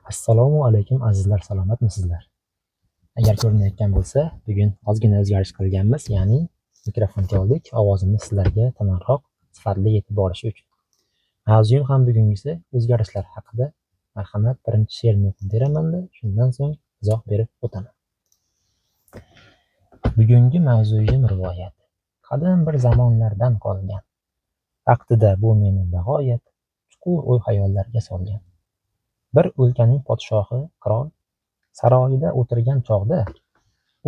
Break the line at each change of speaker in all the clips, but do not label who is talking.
Assalomu alaykum azizlar, salomatmisizlar? Agar ko'rinayotgan bo'lsa, bugun ozgina o'zgarish qilganmiz, ya'ni mikrofonga oldik, ovozimiz sizlarga to'g'riroq, sifatli yetib borishi uchun. Mavzum ham bugungisi o'zgarishlar haqida. Marhamat, birinchi she'rni o'qib beraman-da, shundan so'ng izoh berib o'taman. Bugungi mavzuyim rivoyat. Qadim bir zamonlardan qolgan. Vaqtida bu meni bag'oyat chuqur o'y-xayollarga solgan. Bir o'lkaning podshohi qirol saroyida o'tirgan chog'da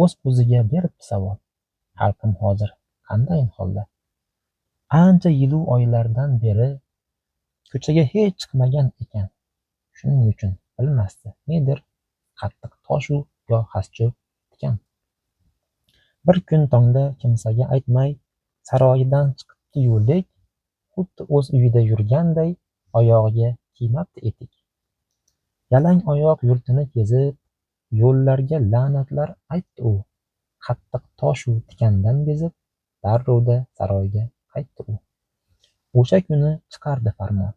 o'z-o'ziga beribdi savol: xalqim hozir qanday holda? Ancha yilu oylardan beri ko'chaga hech chiqmagan ekan. Shuning uchun bilmasdi nedir qattiq toshu yo xascho'p tikan. Bir kun tongda kimsaga aytmay saroyidan chiqibdi-yu, lek xuddi o'z uyida yurganday oyog'iga kiymabdi etik. Yalang oyoq yurtini kezib, yo'llarga la'natlar aytdi u. Qattiq toshu tikandan bezib, darrovda saroyga qaytdi u. O'sha kuni chiqardi farmon.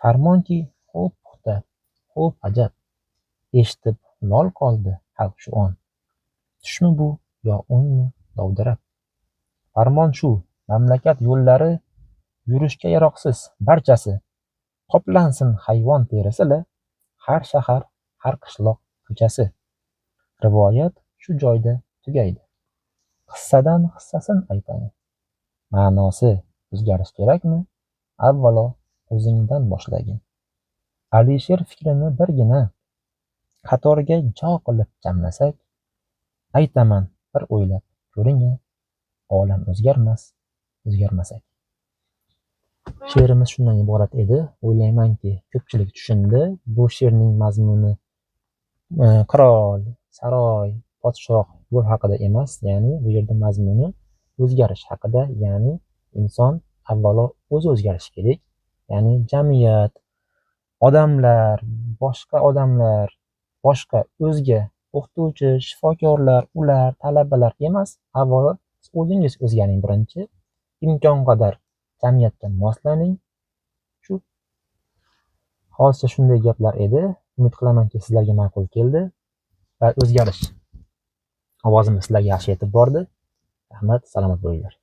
Farmonki, xo'p puxta, xo'p ajab. Eshitib lol qoldi xalq shu on. Tushmi bu yo o'ngmi dovdirab? Farmon shu: mamlakat yo'llari yurishga yaroqsiz barchasi. Qoplansin hayvon terisi-la har shahar, har qishloq ko'chasi. Rivoyat shu joyda tugaydi. Qissadan hissasin aytay. Ma'nosi o'zgarish kerakmi? Avvalo o'zingdan boshlagin. Alisher fikrini birgina qatorga jo qilib jamlasak, aytaman bir o'ylab ko'ring, olam o'zgarmas, o'zgarmasak. She'rimiz shundan iborat edi. O'ylaymanki, ko'pchilik tushundi. Bu she'rning mazmuni qirol, saroy, podshoh bu haqida emas, ya'ni bu yerda mazmuni o'zgarish haqida, ya'ni inson avvalo o'zi o'zgarishi kerak, ya'ni jamiyat, odamlar, boshqa o'zga o'qituvchi, shifokorlar, ular, talabalar emas, avvalo o'zingiz o'zgaring birinchi, imkon qadar jamiyatga moslaning. Shu hozircha shunday gaplar edi. Umid qilamanki, sizlarga ma'qul keldi va o'zgarish ovozimiz sizlarga yaxshi yetib bordi. Rahmat, salomat bo'linglar.